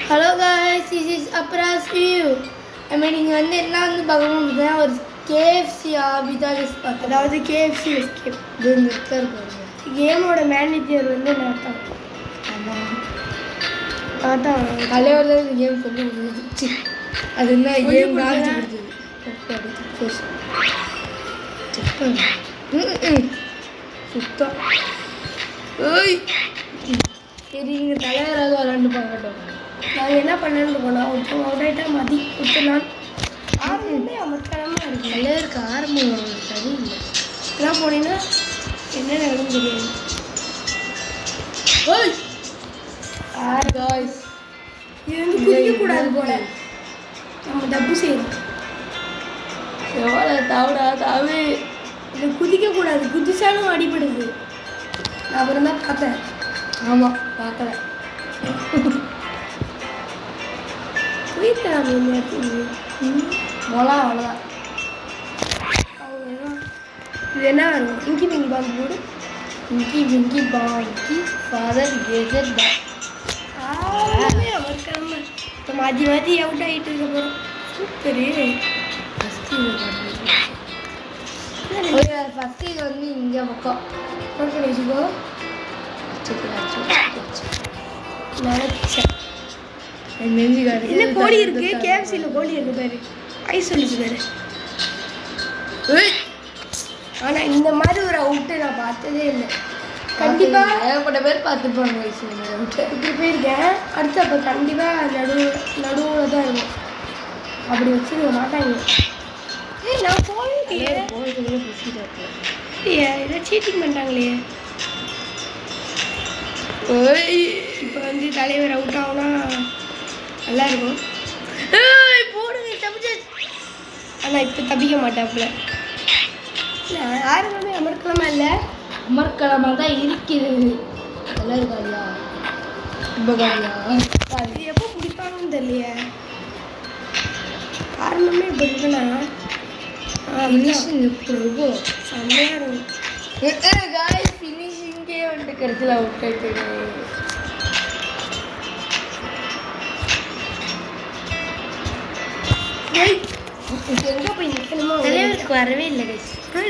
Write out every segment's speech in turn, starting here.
Hello guys, this is Apras View. நீங்கள் வந்து என்ன வந்து பார்க்கணும் அப்படின்னா ஒரு கேஎஃப்சி ஆபிதாலிஸ் பார்த்து அதாவது கேஎஃப்சி எஸ்கேப் இது நிற்கிறது கேமோட மேனேஜர் வந்து நாட்டான். ஆமாம் நாட்டான் தலைவர் தான் இந்த கேம் சொல்லி கொடுத்துச்சு. அது என்ன கேம் காமிச்சு கொடுத்தது சுத்தம். ஓய் சரி நீங்கள் தலைவராக விளாண்டு பார்க்கட்டும். நாங்கள் என்ன பண்ணணும்னு போனோம் ஒருத்தவங்க அவுட் ஆகிட்டா மதி கொடுத்துலாம் ஆரம்பமே அமர்த்தனமாக இருக்குது. தலைவருக்கு ஆரம்பம் சரியில்லை. இதெல்லாம் போனீங்கன்னா என்ன நடக்கும் தெரியாது. ஓய் காய்ஸ் இது வந்து குதிக்கக்கூடாது போல. நம்ம தப்பு செய்யணும். எவ்வளோ தவிடா தவி இது குதிக்கக்கூடாது. குதிச்சாலும் அடிபடுது. நான் அப்புறம் தான் பார்த்தேன். ஆமாம் பார்க்கல. போயிருக்கலாம் இந்த இடத்துக்கு போகலாம் அவ்வளோதான். இது என்ன வேணும்? இங்கி பிங்கி பாங்கி போடு. இங்கி பிங்கி பாங்கி ஃபாதர் கேஜர் பேக் அவருக்காம இப்போ மாற்றி மாற்றி அவுட் ஆகிட்டு இருக்க போகிறோம். சூப்பரு. ஃபஸ்ட்டு இது வந்து இங்கே பக்கம் நோட் பண்ணி வச்சுக்கோ. நினச்சேன் என்ன கோழி இருக்கு. கேஎஃப்சியில் கோழி இருக்கு பாரு. ஐஸ் சொல்லிச்சு பாரு. ஆனால் இந்த மாதிரி ஒரு அவுட்டு நான் பார்த்ததே இல்லை. கண்டிப்பாக ஏகப்பட்ட பேர் பார்த்துருப்பாங்க வயசு அவுட்டு. இப்படி போயிருக்கேன். அடுத்து அப்போ கண்டிப்பாக நடுவில் தான் இருக்கும். அப்படி வச்சுருக்க மாட்டாங்க. ஏய் நான் போயிருக்கேன். இல்லையா ஏதோ சீட்டிங் பண்ணிட்டாங்களே. இப்போ வந்து தலைவர் அவுட் ஆகுனா நல்லா இருக்கும். போடுங்க தப்பிச்சு. ஆனால் இப்போ தப்பிக்க மாட்டாப்புல. இல்லை ஆரம்பமே அமர்க்கலமாக இல்லை. அமர்க்கலமாக தான் இருக்கிறது. நல்லா இருக்காதியா ரொம்ப காதியா. அது எப்போ பிடிப்பாங்கன்னு தெரியலையே. ஆரம்பமே இப்போ இருக்குன்னா ஃபினிஷிங் எப்படி இருக்கும் செம்மையாக இருக்கும். காய் ஃபினிஷிங்கே வந்துட்டு கருத்தில் அவுட் ஆகிட்டு எங்கே போய் நிற்கணுமோ தலைவருக்கு வரவே இல்லை.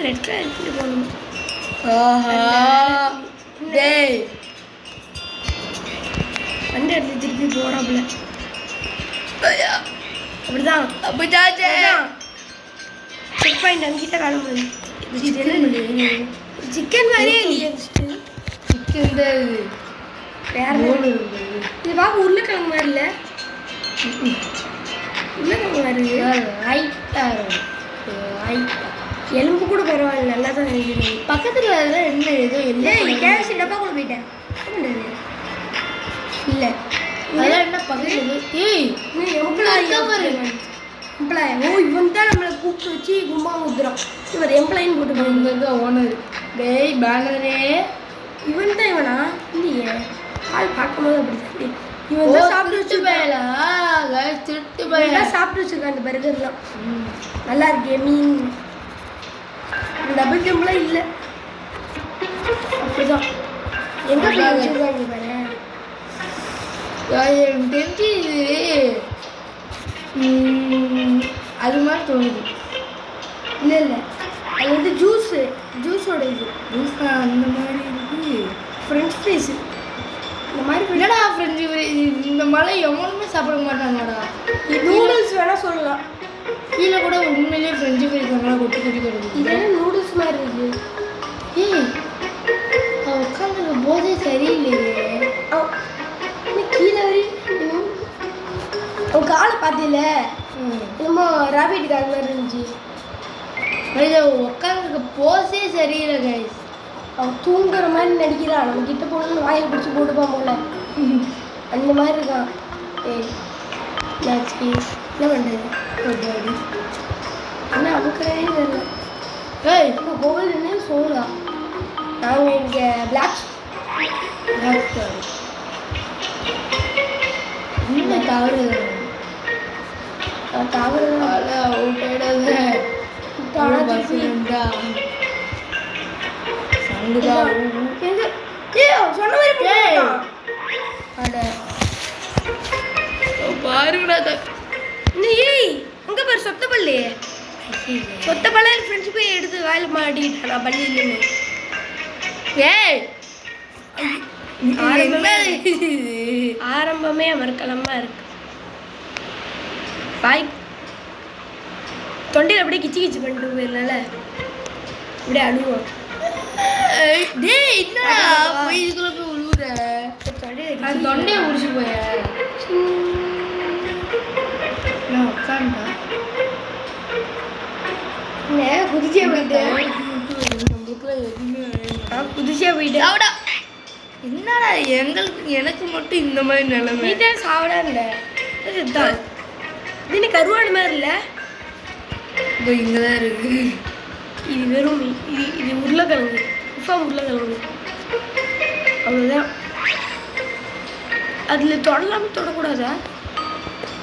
லெட்டர் எடுத்துட்டு போகணும். டேய் வண்டி எடுத்து திருப்பி போடாப்புல அப்படிதான். அப்படிச்சாச்சே செக் பாயிண்ட் அங்கிட்ட கிளம்புது. சிக்கன் மாதிரியே இல்லையே. சிக்கன் தான் இது. வேற இது பார்க்க உருளைக்கிழங்கு மாதிரி இல்லை. உருளைக்கிழங்கு மாதிரி லைட்டாக எலும்பு கூட பரவாயில்ல. நல்லா தான் இருக்குது. பக்கத்தில் அதெல்லாம் என்ன ஏதோ இல்லை. கேஎஃப்சி டப்பாக்குள்ள போயிட்டேன். இல்லை அதெல்லாம் என்ன பக்கத்தில். ஏய் எம்ப்ளாய். ஓ இவன் தான் நம்மளை கூப்பிட்டு வச்சு கும்மா ஊத்துறான். இவர் எம்ப்ளாயின்னு போட்டு இங்கே ஓனர். டேய் பேனரே இவன் தான். இவனா இல்லையே ஆள் பார்க்கும்போது அப்படி தான். இவன் தான் சாப்பிட்டு வச்சு போயலா திருட்டு போயலா சாப்பிட்டு வச்சுருக்கான். அந்த பர்கர்லாம் நல்லா இருக்கே. மீன் டபுள் ஜம்ப்லாம் இல்லை. அப்படிதான் எங்கே போய் வச்சுருக்காங்க பாரு. எனக்கு தெரிஞ்சு அது மாதிரி தோணுது. இல்லை இல்லை அது வந்து ஜூஸோட ஜூஸ் அந்த மாதிரி இருக்குது. ஃப்ரெஞ்ச் ஃப்ரைஸு இந்த மாதிரி இல்லைடா. ஃப்ரெஞ்சு இந்த மாதிரி எவனுமே சாப்பிட மாட்டாங்கடா. நூடுல்ஸ் வேணால் சொல்லலாம். கீழே கூட உண்மையிலேயே ஃப்ரெஞ்சு ஃப்ரைஸ் நம்மளாம் கொட்டி கொட்டி கொடுக்குது. இதெல்லாம் நூடுல்ஸ் மாதிரி இருக்குது. ஏய் அவன் உட்காந்துருக்க போதே சரியில்லையே. கீழே வரையும் அவன் காலை பார்த்தில என்னமோ ராபிட் கால் மாதிரி இருந்துச்சு. உட்காந்துருக்க போஸே சரியில்லை கைஸ். அவன் தூங்குற மாதிரி நடிக்கிறான். நம்ம கிட்ட போகணும்னு வாயில் பிடிச்சி போட்டுப்பான் போல. அந்த மாதிரி இருக்கான். ஏய் என்னாச்சு என்ன பண்ணுறது என்ன அமுக்கிறதே தெரியல. ஏய் இப்போ கோவில் என்ன சோழா. நாங்கள் இங்கே பிளாக் ஸ்டார் இன்னும் தவறு தவறு அவுட் ஆகிடாத. சொன்ன மாதிரி அட பாருங்கடா நீ அங்கே பாரு சொத்த பள்ளி சொத்த பள்ள ஃப்ரெண்ட்ஸ் போய் எடுத்து வாயில் மாட்டிக்கிட்டேன் நான் பள்ளி இல்லைன்னு ஏய் ஆரம்பமே அமர்க்கலமா இருக்கு பாய் தொண்டையில் அப்படியே கிச்சு கிச்சு பண்ணிட்டு போயிருந்தால இப்படியே அழுவோம் டேய் என்னடா போய் இதுக்குள்ள போய் உழுவுற தொண்டையை உடிச்சு போய நான் உட்காண்டா குதிச்சே போயிட்டேன் குதிச்சே போயிட்டேன் அவடா என்னடா எனக்கு மட்டும் இந்த மாதிரி நிலைமை நீட்டே சாவடா இதுதான் இது கருவாடு மாதிரி இல்லை இப்போ இங்கே தான் இருக்கு இது வெறும் இது உருளைக்கிழங்கு உருளைக்கிழங்கு அவ்வளோதான் அதில் தொடலாமல் தொடக்கூடாதா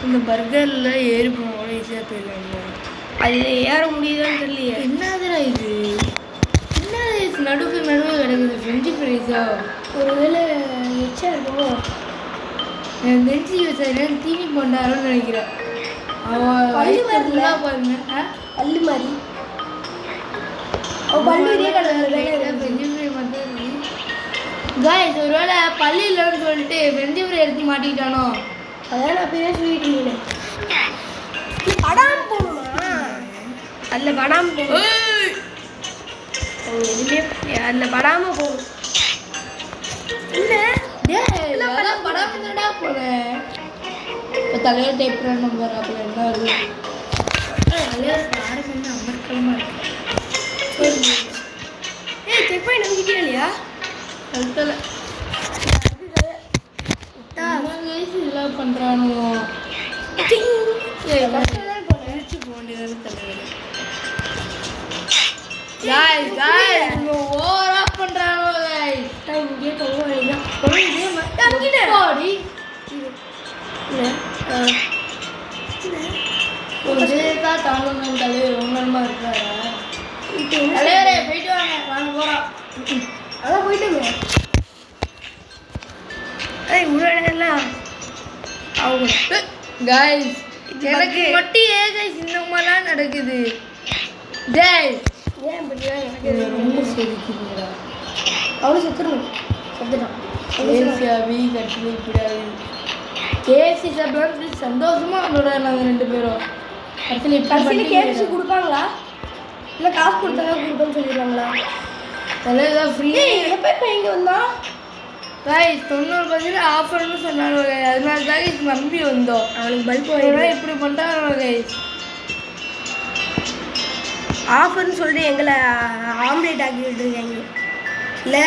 இந்த பர்கரில் ஏறி போவோம் ஈஸியாக போயிடலாமா அதில் ஏற முடியுதான்னு தெரியலையே என்னதுடா இது என்ன நடுவு கிடக்குது ஃப்ரெஞ்சு ஃப்ரைஸா ஒருவேளை எச்சா இருக்குமோ என் நெஞ்சு வச்சா தீனி பண்ணாரோன்னு நினைக்கிறேன் பல்லு பாருங்க பல்லு மாதிரி காய்ஸ் ஒருவேளை பல்லு இல்லைன்னு சொல்லிட்டு ஃப்ரெஞ்சு ஃப்ரை எடுத்து மாட்டிக்கிட்டானோ அதான் நான் போய் சொல்லிட்டு படாமல் போகணுமா அதில் படாமல் போகணும் எதுவுமே அதில் படாமல் போகணும் இல்லை படாமல் தான்டா போனேன் இப்போ தலைவர் டைப் நம்பர் அப்புறம் என்ன வருது தலைவர் ஆரம்பி அமர்க்கலமாக இருக்கு ஏய் செக் பண்ணி நம்பிக்கிட்டே இல்லையா கழுத்தலை இதெல்லாம் பண்ணுறானோ ஓவரா பண்றானோ இங்கே தொங்க தாங்கணும் தலைவர் ரொம்ப இருக்காரா தலைவரே போயிட்டு வாங்க போறோம் அதான் போயிட்டுங்க உடனெல்லாம் அவங்க காய்ஸ் எனக்கு மட்டும் கைஸ் இந்த மாதிரிலாம் நடக்குது டேய் ஏன் இப்படியா எனக்கு ரொம்ப செதுக்குதுடா அவனு செத்துடணும் செத்துட்டான் கேசியாவி கட்டி இப்படியாவி கேசி சாப்பிட்லாம் சந்தோஷமா அவனோட நாங்கள் 2 பேரும் கடைசியில் கேஎஃப்சி கொடுப்பாங்களா இல்லை காசு கொடுத்தாங்க கொடுப்பேன்னு சொல்லிடுவாங்களா தலைவர் ஃப்ரீ எப்போ இப்போ இங்கே வந்தோம் கைஸ் 90% ஆஃபர்னு சொன்னாங்க அதனால தான் இது நம்பி வந்தோம் அவனுக்கு பல்ப் வாங்கினா இப்படி பண்ணுறாங்க கைஸ் ஆஃபர்னு சொல்லிட்டு எங்களை ஆம்லேட் ஆக்கி விட்டுருக்காங்க இல்லை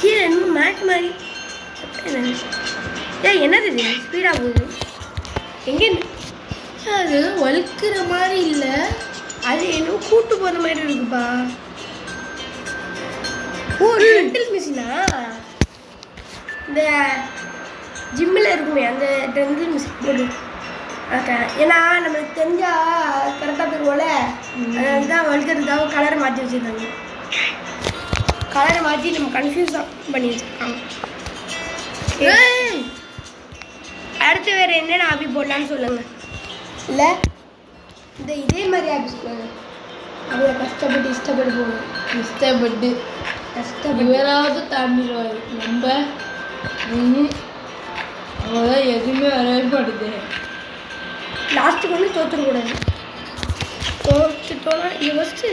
கீழே இன்னும் மேட் மாதிரி என்னது இது ஸ்பீடாக போகுது எங்கே அது வழுக்கிற மாதிரி இல்லை அது என்ன கூட்டு போகிற மாதிரி இருக்குப்பா ஓ ட்ரெண்டில் மிஷினா இந்த ஜிம்மில் இருக்குமே அந்த ட்ரெண்டில் மிஷின் போடு ஏன்னா நம்மளுக்கு தெரிஞ்சால் கரெக்டாக போயிடுவோம்ல அதனால தான் வழுக்கிறதுக்காக கலரை மாற்றி வச்சுருக்காங்க கலரை மாற்றி நம்ம கன்ஃபியூஸ் பண்ணி வச்சுருக்காங்க அடுத்து வேறு என்னென்ன ஆபி போடலான்னு சொல்லுங்கள் இல்லை இந்த இதே மாதிரி ஆப்ஸ் போடுங்க அவ்வளோ கஷ்டப்பட்டு இஷ்டப்பட்டு போகணும் கஷ்டப்பட்டு வேறாவது தாண்டிடுவார் நம்ம அவ்வளோதான் எதுவுமே வரவேற்படுது லாஸ்ட்டுக்கு வந்து தோற்றுக்கூடாது தோற்றுட்டோன்னா இது ஃபஸ்ட்டு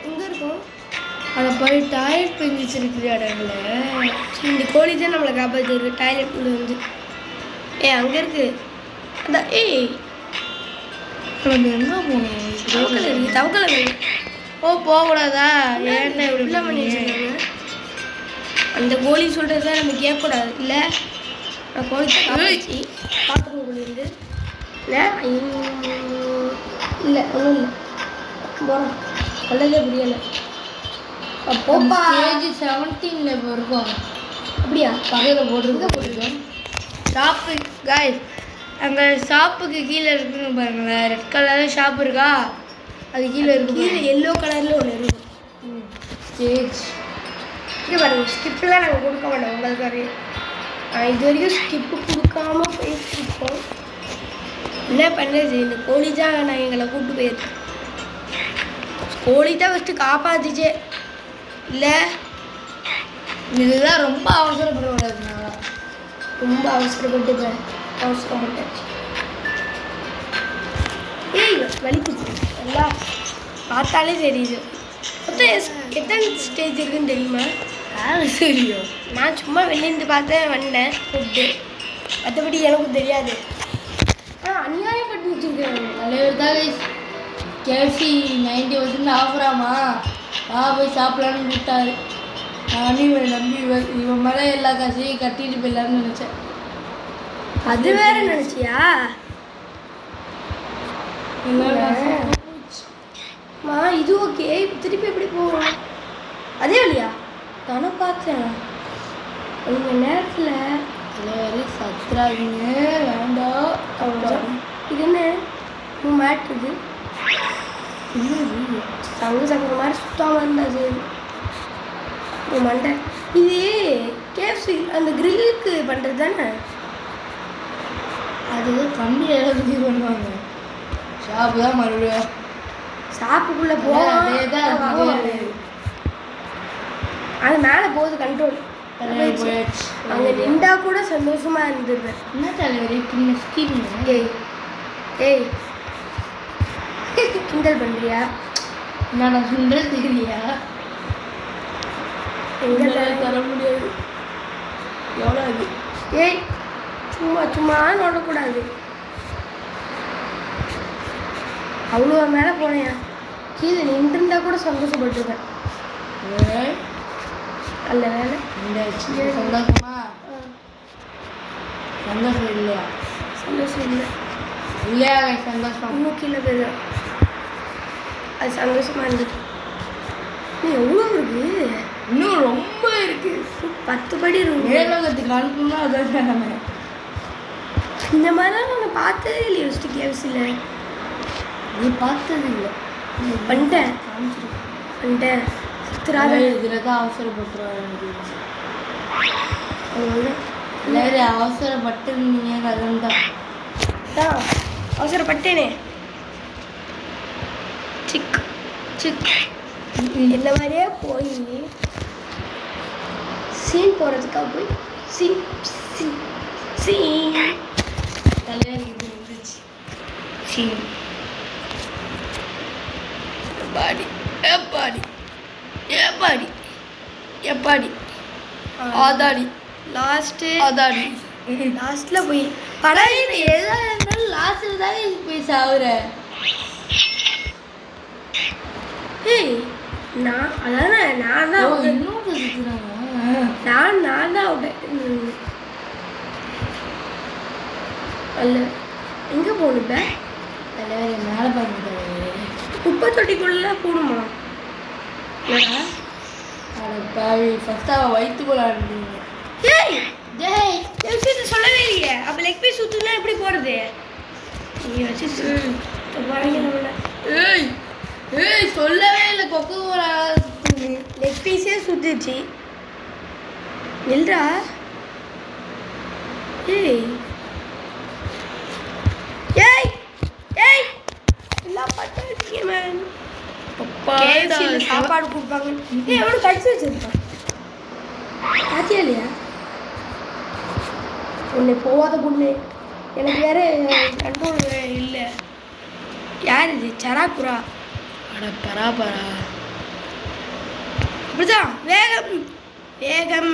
எங்கே இருக்கும் அதை போய் டாய்லெட் போய் வச்சிருக்கிற இடங்கள இந்த கோழி தான் நம்மளை காப்பாற்றிருக்கு டாய்லெட் உள்ள வந்து அங்கே இருக்கு அதான் நம்ம எங்கே போகணும் தவக்கலை இருக்கு தவக்கலை வேணும் போகக்கூடாதா ஏன்னா இப்படிலாம் பண்ணி வச்சுருக்காங்க அந்த கோழி சொல்கிறத நம்ம கேட்கக்கூடாது இல்லை நான் கோழி காப்பாற்றி பார்த்துக்கோ கோழி இருந்து இல்லை இல்லை ஒன்றும் இல்லை போகிறோம் நல்லதே புரியலை அப்போப்பா ஏஜ் 17 இப்போ இருக்கும் அப்படியா பகையில் போட்டிருக்கோம் ஷாப்பு காய்ஸ் அங்கே ஷாப்புக்கு கீழே இருக்குன்னு பாருங்களேன் ரெட் கலரில் ஷாப் இருக்கா அது கீழே இருக்கு கீழே எல்லோ கலரில் ஒன்று இருக்கும் ஸ்டேஜ் இங்கே பாருங்க, ஸ்கிப்லாம் நாங்கள் கொடுக்க மாட்டோம் உங்களுக்கு. இது வரைக்கும் ஸ்கிப்பு கொடுக்காம போயிருக்கோம். என்ன பண்ணுறது, இந்த கோழி தான் நான் எங்களை கூப்பிட்டு போயிருக்கேன். கோழி தான் ஃபஸ்ட்டு காப்பாற்றிச்சே. இல்லை இதுதான் ரொம்ப அவசரப்படுறதுனால ரொம்ப அவசரப்பட்டாச்சு. ஏய் வலிக்குச்சு, நல்லா பார்த்தாலே தெரியுது. மொத்தம் எத்தனை ஸ்டேஜ் இருக்குன்னு தெரியுமா? தெரியும். நான் சும்மா வெளியிருந்து பார்த்தேன், வந்தேன் ஃபுட்டு. மற்றபடி எனக்கும் தெரியாது. அநியாயம் பண்ணி வச்சுருக்கேன். தலைவர் தான் கேஎஃப்சி 90% ஆஃபராமா, போய் சாப்பிடலான்னு விட்டாரு. நானும் இவன் நம்பி இவன் மேலே எல்லா காசையும் கட்டிட்டு போயிடலான்னு நினச்சேன். அது வேற நினச்சியா? இது ஓகே. திருப்பி எப்படி போவோம்? அதே வழியா தானே பார்த்தேன். இந்த நேரத்தில் தலைவர் சத்ராவிங்க வேண்டாம். அவ்வளோ இது என்ன மேட்டுது? சங்கு மாதிரி சுத்தாமல் இருந்தாது மண்டை. இது கேஎஃப்சி அந்த கிரில்லுக்கு பண்ணுறது தானே? அது கம்மி எழுதி பண்ணுவாங்க. ஷாப்பு தான் மறுபடியும் ஷாப்புக்குள்ளே அதே தான். அது மேலே போகுது கண்ட்ரோல். அங்கே நின்றா கூட சந்தோஷமா இருந்தது. என்ன தலைவர் ஏய் ஏய் கிண்டல் பண்ணுறியா? நான் சுண்டல் தெரியலையா? எங்கே தர முடியாது. எவ்வளோ அது? ஏய் சும்மா சும்மா நோடக்கூடாது. அவ்வளோ மேலே போனேயா? கீழே நின்றுருந்தா கூட சந்தோஷப்பட்டுருக்கேன். நல்ல வேலை. சந்தோஷமா? சந்தோஷம் இல்லையா? சந்தோஷம் இல்லை இல்லையா? சந்தோஷம் இன்னும் கீழே போயிடும். அது சந்தோஷமா இருந்துச்சு. எவ்வளோ இருக்கு? இன்னும் ரொம்ப இருக்கு. 10 படி இருக்கு. மேலோகத்துக்கு அனுப்பணும்னா அதான் நம்ம இந்த மாதிரிலாம் நான் பார்த்ததே இல்லையா ஃபஸ்ட்டு கேஎஃப்சியில். நீ பார்த்தது இல்லை. பண்ணிட்டேன் சித்திராத இதில் தான் அவசரப்பட்டுருவாங்க. வேறு அவசரப்பட்டுருந்தீங்க கதம் தான் அவசரப்பட்டேனே. சிக் சிக் இந்த மாதிரியே போய் சீன் போகிறதுக்காக போய் சீன் சீன் சீன் தலைவர் இது வந்துச்சு. சீன் எப்பாடி எப்பாடி எப்பாடி எப்பாடி ஆதாடி ஆதாடி லாஸ்ட்டில் போய் படம் எதாக இருந்தாலும் லாஸ்ட்டில் தானே போய் சாவுற. ஏய் நான் அதானே நான் தான் இன்னும் சுற்றுறாங்க. நான் தான் அவுட். அல்ல எங்கே போகணும்? தலைவர் மேலே பாருங்க தலைவர். குப்பை தொட்டிக்குள்ளே போகணுமா? பாவி ஃபஸ்ட்டு அவள் வயிற்றுக்குள்ள ஆடுறீங்க. ஏய் டேய் விஷயத்தை சொல்லவே இல்லையே. அப்போ லெக் பீஸ் சுற்றுனா எப்படி போகிறது? நீ வச்சு ஏய் ஏய் சொல்லவே இல்லை. கொக்கு லெக் பீஸே சுற்றுச்சு. இல்லைடா. ஏய் ஏய் ஏய் எல்லாம் பட்டாச்சு மேன். கேஎஃப்சியில் சாப்பாடு கொடுப்பாங்க. ஏய் எவ்வளோ கடிச்சு வச்சிருப்பான் பாத்தியா இல்லையா? உன்னை போகாத பொண்ணு. எனக்கு வேற கண்ட்ரோல் இல்லை. யார் இது? சராக்குரா? அட பராபரா. இப்படிதான் வேகம் வேகம்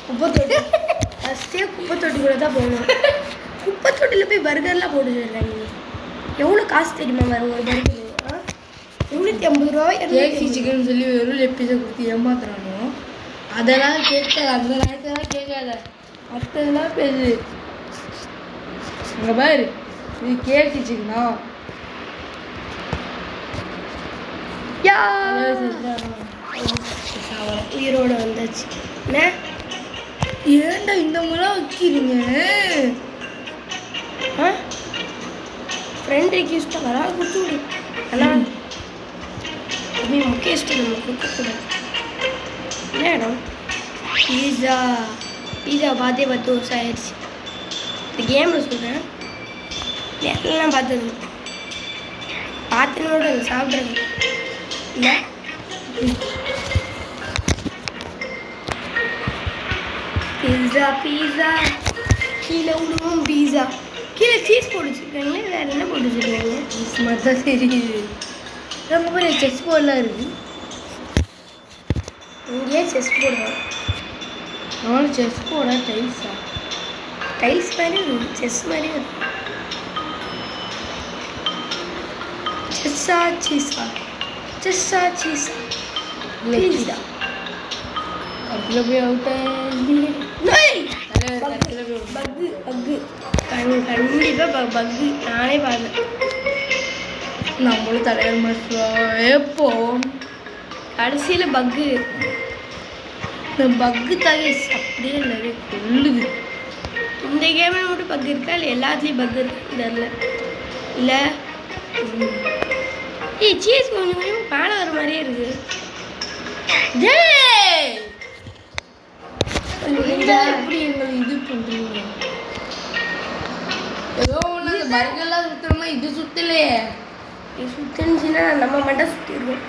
குப்பை தொட்டி. ஃபஸ்ட்டே குப்பை தொட்டி கூட தான் போகணும். குப்பை தொட்டியில் போய் பர்கர்லாம் போட்டு வச்சுருக்காங்க. எவ்வளோ காசு தெரியுமா வரும் ஒரு பர்கர்? 350 ரூபா. கேஎஃப்சி சிக்கன் சொல்லி வெறும் லெக் பீஸை கொடுத்து ஏமாத்துறானோ அதெல்லாம் கேட்காத. அந்த நேரத்தெல்லாம் கேட்காத, மற்றதெல்லாம் பேசு. அங்கே பாரு, இது கேஎஃப்சி சிக்கனா? உயிரோட வந்தாச்சு. என்ன ஏன்டா இந்த முறை வைக்கிறீங்க? ஃப்ரெண்ட் ரிக்வெஸ்ட்டாக வரா கொடுத்து விடு. ஆனால் அப்படி முக்கியஸ்ட்டு நம்ம கொடுக்கக்கூடாது. என்ன இடம் பீஸா பீஸா பார்த்தே 10 வருஷம் ஆயிடுச்சு. இந்த கேமில் சொல்கிறேன், எல்லாம் பார்த்தனோட சாப்பிட்றது இல்லை. பீஸா பீஸா கீழே விடுவோம். பீஸா கீழே சீஸ் போட்டு வச்சுருக்காங்களே, வேறு என்ன போட்டு வச்சுருக்காங்க? சீஸ் மாதிரி தான் தெரியுது. நம்ம போய் செஸ் போர்டெலாம் இருக்குது. இங்கேயே செஸ் போடுவோம். நானும் செஸ் போர்டா டைல்ஸா? டைல்ஸ் மாதிரி இருக்கும், செஸ் மாதிரி இருக்கும். செஸ்ஸா சீஸா செஸ்ஸா சீஸா பீஸா அதில் போய் அவுட் பக்கு பக்கு கண்டிப்பாக பக்கு. நானே பார்த்தேன். நம்மளும் தலைவர் மாஸ்டர் எப்போ கடைசியில் பக்கு. இந்த பக்கு தகேஸ் அப்படியே நிறைய கொள்ளுது. இந்த கேமில் மட்டும் பக்கு இருக்கா இல்லை எல்லாத்துலேயும் பக்கு இருக்கு தெரில. இல்லை ஏய் சீஸ் கொஞ்சம் கொஞ்சம் மேலே வர மாதிரியே இருக்கு. எப்படி எங்களை இது பண்ணுறீங்க? ஏதோ ஒன்று அந்த பர்கர்லாம் சுற்றுறோமா, இது சுற்றலையே. இது சுற்றுனுச்சுன்னா நம்ம மட்டும் சுற்றிடுவோம்.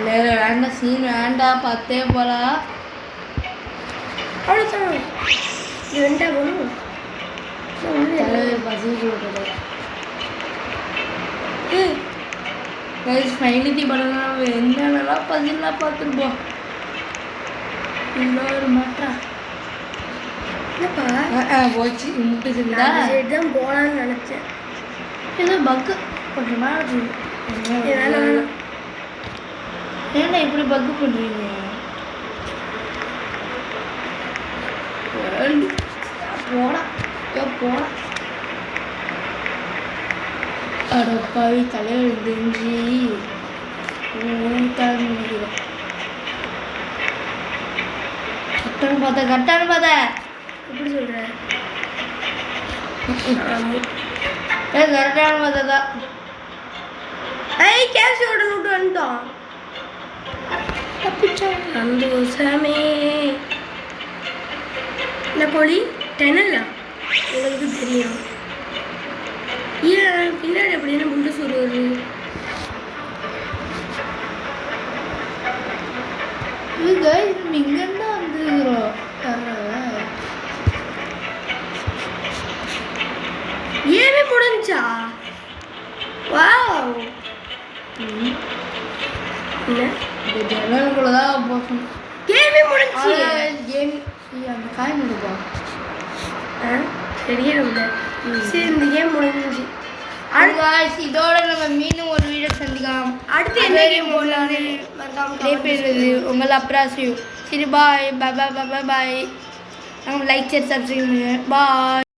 வேண்டாம், சீன் வேண்டாம், பார்த்தே போகலாம். அவ்வளோதான், இது ரெண்டா போகணும். தலைவர் பசி கொடுக்குறது ஃபைனலி பண்ணலாம். என்னென்னலாம் பதிலாம் பார்த்துருப்போம். இன்னொரு மாட்டா என்னப்பா போச்சு முட்டுச்சுருந்தா சைடு தான் போகலான்னு நினச்சேன். ஏதோ பக்கு கொஞ்சம் மேலே வேணாம். ஏன்னா இப்படி பக்கு பண்ணுறீங்க? போடா போடா அடப்பாவி தலைவர் தெரிஞ்சு நினைக்கிறேன். கரெக்டானு பார்த்தா எப்படி சொல்கிற? கரெக்டான பார்த்தா தான். கேஷோட விட்டு வந்துட்டோம். தப்பிச்சோம். சந்தோஷமே. இந்த கோழி டெனலா எனக்கு தெரியும். ஏன் பின்னாடி அப்படின்னு முண்டு சூடு வருது? இங்கேருந்து வந்துருக்குறோம். ஏமே முடிஞ்சா? வாவ், என்ன இந்த ஜன்னலுக்குள்ள தான் போகணும். கேமே முடிஞ்சு. கேம் அந்த காய் முடிப்பா சரியா இல்லை. சரி, இந்த கேம் முடிஞ்சிச்சு. இதோட நம்ம மீண்டும் ஒரு வீடியோ சந்திக்கலாம். அடுத்து என்ன கேம் போடலான்னு மறக்காம உங்களை அப்ராசியும். சரி பாய் பாய் பாய் பாய் பாய். நம்ம லைக் ஷேர் சப்ஸ்கிரைப் பண்ணுங்க. பாய்.